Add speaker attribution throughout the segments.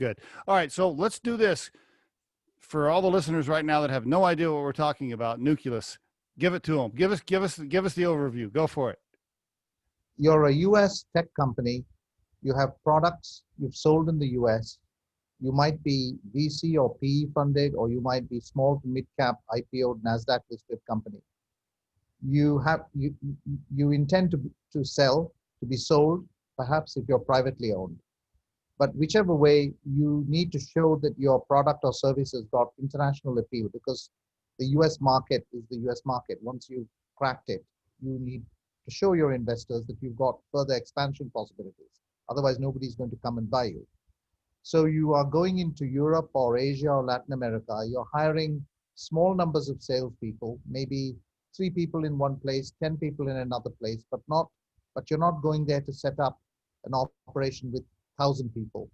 Speaker 1: Good. All right. So let's do this for all the listeners right now that have no idea what we're talking about. Nucleus, give it to them. Give us the overview. Go for it.
Speaker 2: You're a US tech company. You have products you've sold in the US. You might be VC or PE funded, or you might be small to mid cap IPO NASDAQ listed company. You intend to sell, to be sold, perhaps if you're privately owned. But whichever way, you need to show that your product or service has got international appeal, because the US market is the US market. Once you've cracked it, you need to show your investors that you've got further expansion possibilities. Otherwise, nobody's going to come and buy you. So you are going into Europe or Asia or Latin America. You're hiring small numbers of salespeople, maybe 3 people in one place, 10 people in another place, but you're not going there to set up an operation with 1,000 people,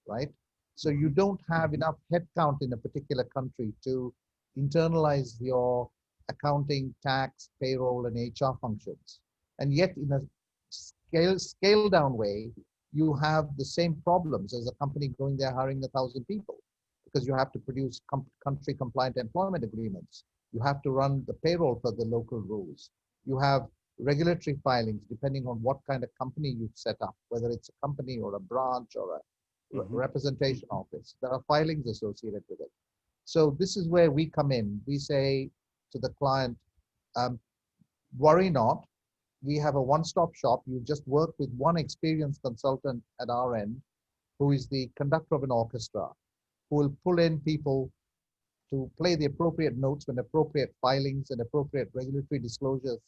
Speaker 2: right? So you don't have enough headcount in a particular country to internalize your accounting, tax, payroll, and HR functions. And yet, in a scale down way, you have the same problems as a company going there hiring 1,000 people, because you have to produce country compliant employment agreements. You have to run the payroll for the local rules. You have regulatory filings depending on what kind of company you've set up, whether it's a company or a branch or a representation office. There are filings associated with it. So this is where we come in. We say to the client, worry not. We have a one-stop shop. You just work with one experienced consultant at our end, who is the conductor of an orchestra, who will pull in people to play the appropriate notes when appropriate filings and appropriate regulatory disclosures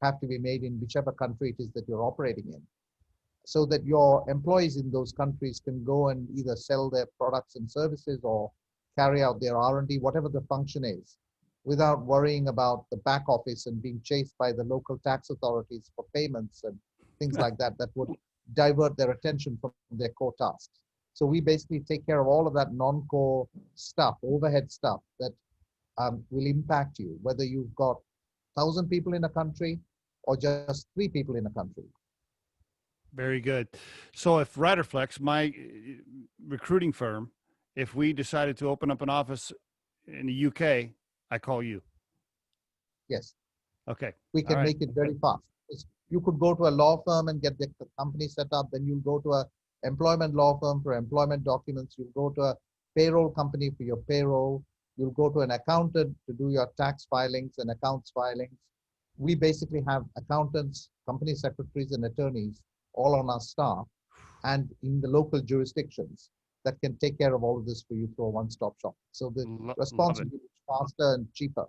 Speaker 2: have to be made in whichever country it is that you're operating in, so that your employees in those countries can go and either sell their products and services or carry out their R&D, whatever the function is, without worrying about the back office and being chased by the local tax authorities for payments and things like that, that would divert their attention from their core tasks. So we basically take care of all of that non-core stuff, overhead stuff that will impact you, whether you've got 1,000 people in a country or just 3 people in a country.
Speaker 1: Very good. So if Riderflex, my recruiting firm, if we decided to open up an office in the UK, I call you.
Speaker 2: Yes.
Speaker 1: Okay.
Speaker 2: We can make it very fast. You could go to a law firm and get the company set up. Then you'll go to a employment law firm for employment documents. You'll go to a payroll company for your payroll. You'll go to an accountant to do your tax filings and accounts filings. We basically have accountants, company secretaries, and attorneys all on our staff and in the local jurisdictions that can take care of all of this for you through a one-stop shop. So the responsibility is faster and cheaper.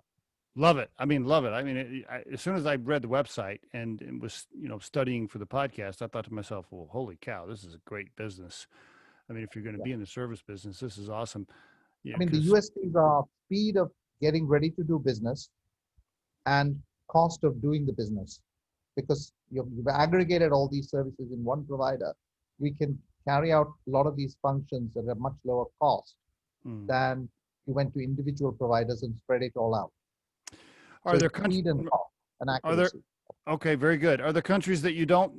Speaker 1: Love it. I mean, love it. I mean, as soon as I read the website and was, studying for the podcast, I thought to myself, well, holy cow, this is a great business. I mean, if you're going to be in the service business, this is awesome.
Speaker 2: I mean, the USPs are speed of getting ready to do business and cost of doing the business. Because you've aggregated all these services in one provider, we can carry out a lot of these functions at a much lower cost than you went to individual providers and spread it all out.
Speaker 1: Are there countries
Speaker 2: and accuracy?
Speaker 1: Okay, very good. Are there countries that you don't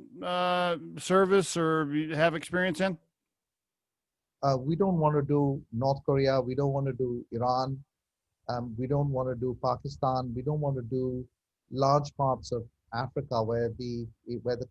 Speaker 1: service or have experience in?
Speaker 2: We don't want to do North Korea. We don't want to do Iran. We don't want to do Pakistan. We don't want to do large parts of Africa where the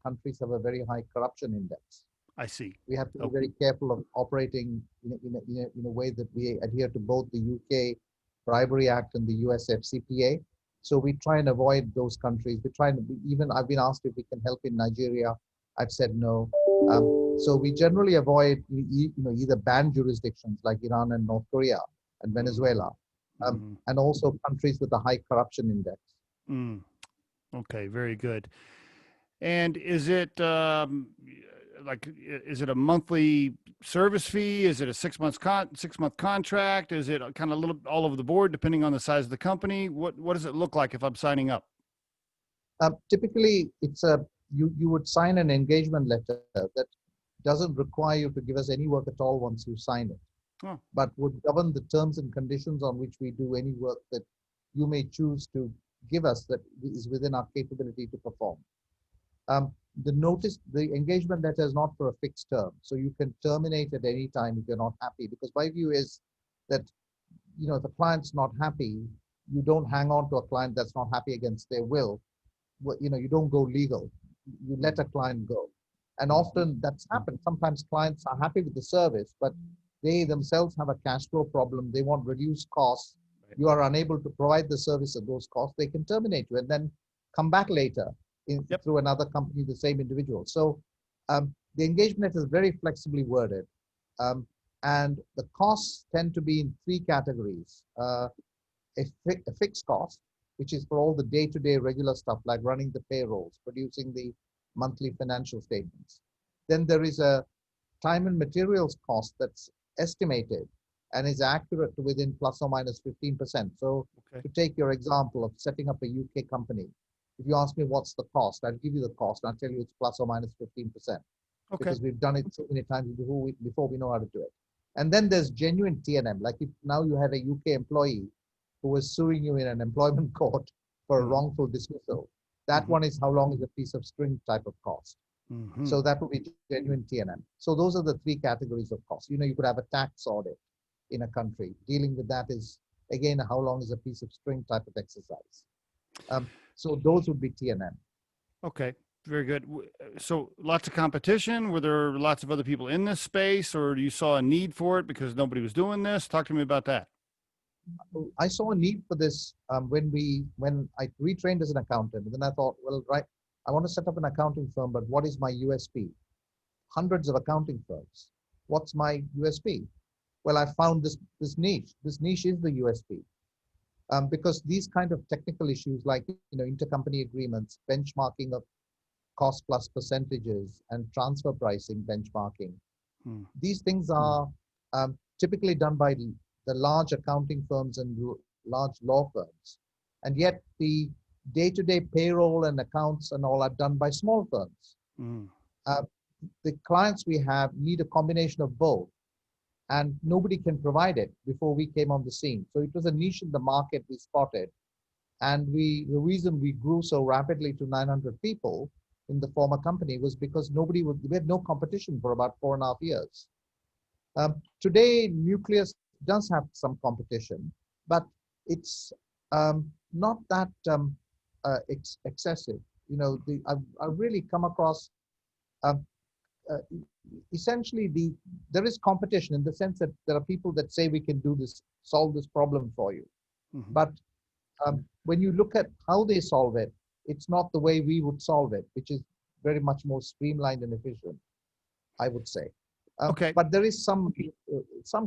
Speaker 2: countries have a very high corruption index.
Speaker 1: I see.
Speaker 2: We have to be very careful of operating in a way that we adhere to both the UK Bribery Act and the US FCPA. So we try and avoid those countries. I've been asked if we can help in Nigeria. I've said no. So we generally avoid either banned jurisdictions like Iran and North Korea and Venezuela, and also countries with a high corruption index.
Speaker 1: Okay, very good. And is it is it a monthly service fee? Is it a 6-month contract? Is it kind of a little all over the board depending on the size of the company? What does it look like if I'm signing up?
Speaker 2: Typically, it's you would sign an engagement letter that doesn't require you to give us any work at all once you sign it, but would govern the terms and conditions on which we do any work that you may choose to give us that is within our capability to perform. The engagement letter is not for a fixed term, so you can terminate at any time if you're not happy. Because my view is that, if a client's not happy, you don't hang on to a client that's not happy against their will. You don't go legal. You let a client go. And often that's happened. Sometimes clients are happy with the service, but they themselves have a cash flow problem. They want reduced costs. You are unable to provide the service at those costs. They can terminate you and then come back later through another company, the same individual. So the engagement is very flexibly worded. And the costs tend to be in three categories. A fixed cost, which is for all the day-to-day regular stuff like running the payrolls, producing the monthly financial statements. Then there is a time and materials cost that's estimated and is accurate to within plus or minus 15%. So to take your example of setting up a UK company, if you ask me what's the cost, I'll give you the cost. I'll tell you it's plus or minus 15%. Because we've done it so many times before we know how to do it. And then there's genuine T&M. Like if now you had a UK employee who was suing you in an employment court for a wrongful dismissal, that one is how long is a piece of string type of cost. So that would be genuine T&M. So those are the three categories of costs. You could have a tax audit in a country. Dealing with that is, again, how long is a piece of string type of exercise. So those would be T&M.
Speaker 1: Okay, very good. So lots of competition. Were there lots of other people in this space, or you saw a need for it because nobody was doing this? Talk to me about that.
Speaker 2: I saw a need for this when I retrained as an accountant. And then I thought, well, right, I want to set up an accounting firm, but what is my USP? Hundreds of accounting firms. What's my USP? Well, I found this niche. This niche is the USP. Because these kind of technical issues like intercompany agreements, benchmarking of cost plus percentages, and transfer pricing benchmarking, these things are typically done by the large accounting firms and large law firms, and yet the day-to-day payroll and accounts and all are done by small firms. The clients we have need a combination of both. And nobody can provide it before we came on the scene. So it was a niche in the market we spotted. And the reason we grew so rapidly to 900 people in the former company was because we had no competition for about 4.5 years. Today, Nucleus does have some competition, but it's not that excessive. I've really come across essentially there is competition in the sense that there are people that say we can do this, solve this problem for you. But when you look at how they solve it, it's not the way we would solve it, which is very much more streamlined and efficient, I would say. But there is some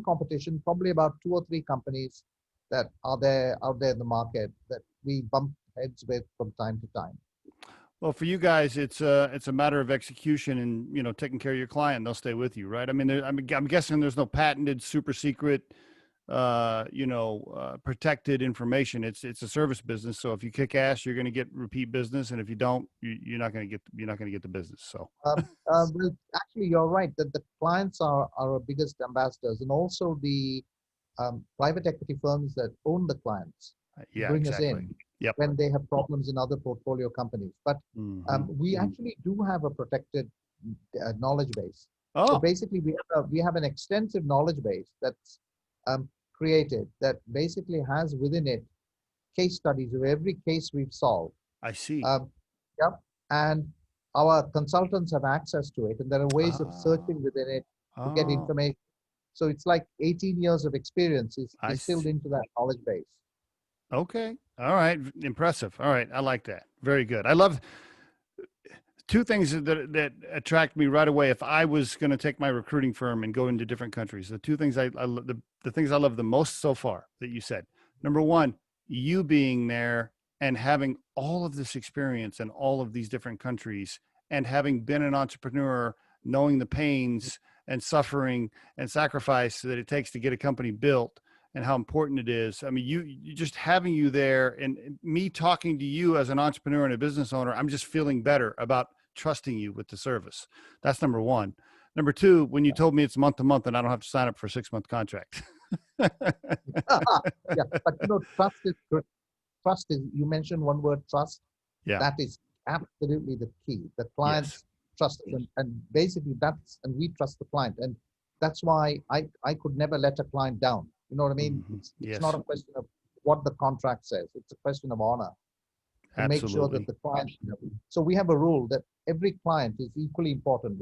Speaker 2: competition, probably about 2 or 3 companies that are out there in the market that we bump heads with from time to time.
Speaker 1: Well, for you guys, it's a matter of execution and, taking care of your client. They'll stay with you, right? I mean, I'm guessing there's no patented, super secret, protected information. It's a service business. So if you kick ass, you're going to get repeat business, and if you don't, you're not going to get the business. So,
Speaker 2: well, actually, you're right that the clients are our biggest ambassadors, and also the private equity firms that own the clients bring us in. When they have problems in other portfolio companies. But we actually do have a protected knowledge base. So basically, we have an extensive knowledge base that's created that basically has within it case studies of every case we've solved.
Speaker 1: I see.
Speaker 2: And our consultants have access to it, and there are ways of searching within it to get information. So it's like 18 years of experience is distilled into that knowledge base.
Speaker 1: Okay. All right. Impressive. All right. I like that. Very good. I love 2 things that attract me right away. If I was going to take my recruiting firm and go into different countries, the 2 things the things I love the most so far that you said. Number 1, you being there and having all of this experience in all of these different countries and having been an entrepreneur, knowing the pains and suffering and sacrifice that it takes to get a company built and how important it is. I mean, you just having you there and me talking to you as an entrepreneur and a business owner, I'm just feeling better about trusting you with the service. That's number 1. Number 2, when you told me it's month to month and I don't have to sign up for a 6-month contract.
Speaker 2: But trust is, you mentioned one word, trust.
Speaker 1: Yeah.
Speaker 2: That is absolutely the key. The
Speaker 1: Yes.
Speaker 2: clients trust us, and basically and we trust the client, and that's why I could never let a client down. You know what I mean? It's not
Speaker 1: Yes,
Speaker 2: a question of what the contract says. It's a question of honor to make sure that
Speaker 1: absolutely.
Speaker 2: the client. So we have a rule that every client is equally important,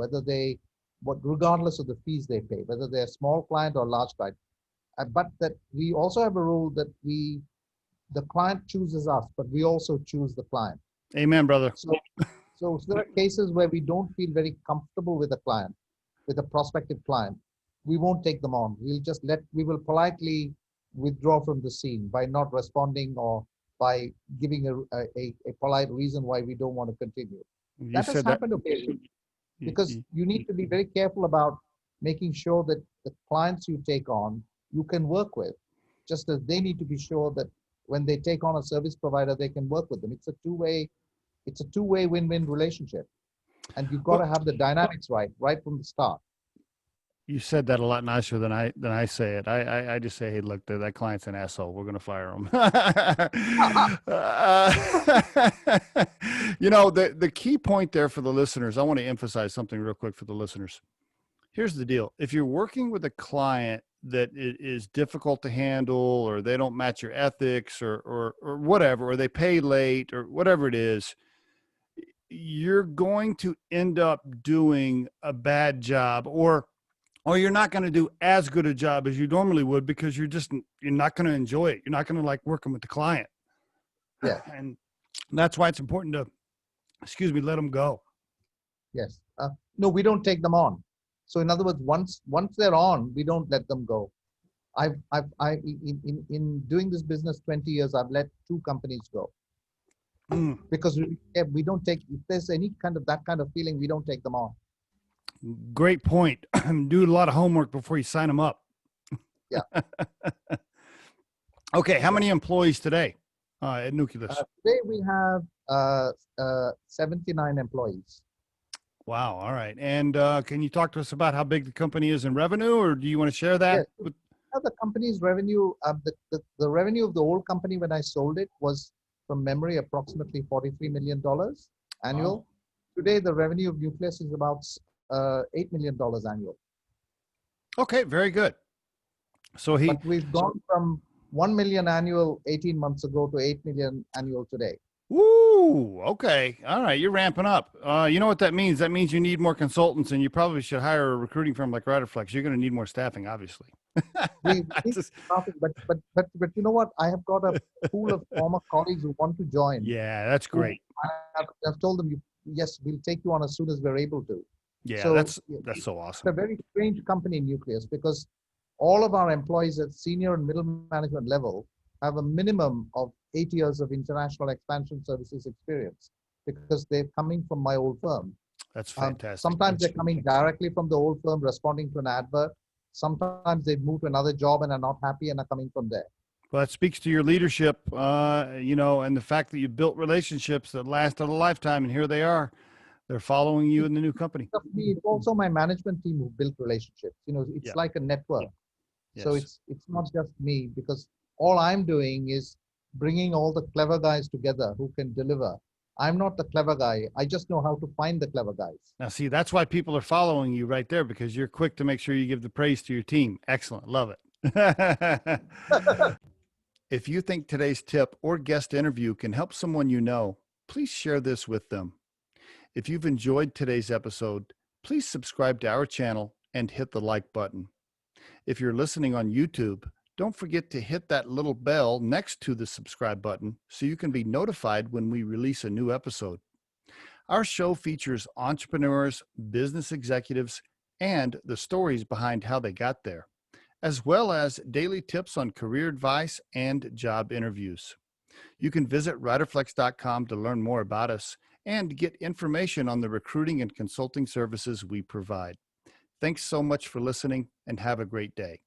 Speaker 2: regardless of the fees they pay, whether they're a small client or large client. But that we also have a rule that the client chooses us, but we also choose the client.
Speaker 1: Amen, brother.
Speaker 2: So, so there are cases where we don't feel very comfortable with a client, with a prospective client. We won't take them on. We will politely withdraw from the scene by not responding or by giving a polite reason why we don't want to continue.
Speaker 1: You
Speaker 2: That has
Speaker 1: said that.
Speaker 2: happened occasionally
Speaker 1: y-
Speaker 2: because
Speaker 1: y-
Speaker 2: you need to be very careful about making sure that the clients you take on, you can work with, just as they need to be sure that when they take on a service provider, they can work with them. It's a two-way win-win relationship. And you've got
Speaker 1: Well,
Speaker 2: to have the dynamics right from the start.
Speaker 1: you said that a lot nicer than I say it. I just say, hey, look, that client's an asshole. We're going to fire him. The key point there for the listeners, I want to emphasize something real quick for the listeners. Here's the deal. If you're working with a client that is difficult to handle, or they don't match your ethics, or whatever, or they pay late, or whatever it is, you're going to end up doing a bad job, or you're not going to do as good a job as you normally would, because you're not going to enjoy it. You're not going to like working with the client.
Speaker 2: Yeah.
Speaker 1: And that's why it's important to, let them go.
Speaker 2: Yes. No, we don't take them on. So in other words, once they're on, we don't let them go. In doing this business 20 years, I've let two companies go because we don't take, if there's any kind of that kind of feeling, we don't take them on.
Speaker 1: Great point. Do a lot of homework before you sign them up.
Speaker 2: Yeah.
Speaker 1: Okay. How many employees today at Nucleus?
Speaker 2: Today we have 79 employees.
Speaker 1: Wow. All right. And can you talk to us about how big the company is in revenue, or do you want to share that?
Speaker 2: Yes. The company's revenue, the revenue of the old company when I sold it was, from memory, approximately $43 million annual.
Speaker 1: Wow.
Speaker 2: Today, the revenue of Nucleus is about $8 million annual.
Speaker 1: Okay. Very good. So
Speaker 2: But we've gone from 1 million annual 18 months ago to 8 million annual today.
Speaker 1: Woo. Okay. All right. You're ramping up. You know what that means? That means you need more consultants, and you probably should hire a recruiting firm like Riderflex. You're going to need more staffing, obviously.
Speaker 2: We need staffing, but you know what? I have got a pool of former colleagues who want to join.
Speaker 1: Yeah, that's great.
Speaker 2: I've told them, yes, we'll take you on as soon as we're able to.
Speaker 1: Yeah,
Speaker 2: So
Speaker 1: that's so
Speaker 2: it's
Speaker 1: awesome.
Speaker 2: a very strange company, Nucleus, because all of our employees at senior and middle management level have a minimum of 8 years of international expansion services experience, because they're coming from my old firm.
Speaker 1: That's fantastic.
Speaker 2: Sometimes they're coming directly from the old firm, responding to an advert. Sometimes they've moved to another job and are not happy and are coming from there.
Speaker 1: Well, that speaks to your leadership, and the fact that you built relationships that lasted a lifetime, and here they are. They're following you in the new company.
Speaker 2: It's also my management team who built relationships. It's like a network.
Speaker 1: Yes.
Speaker 2: So it's not just me, because all I'm doing is bringing all the clever guys together who can deliver. I'm not the clever guy. I just know how to find the clever guys.
Speaker 1: Now, see, that's why people are following you right there, because you're quick to make sure you give the praise to your team. Excellent. Love it. If you think today's tip or guest interview can help someone you know, please share this with them. If you've enjoyed today's episode, please subscribe to our channel and hit the like button. If you're listening on YouTube, don't forget to hit that little bell next to the subscribe button so you can be notified when we release a new episode. Our show features entrepreneurs, business executives, and the stories behind how they got there, as well as daily tips on career advice and job interviews. You can visit riderflex.com to learn more about us and get information on the recruiting and consulting services we provide. Thanks so much for listening, and have a great day.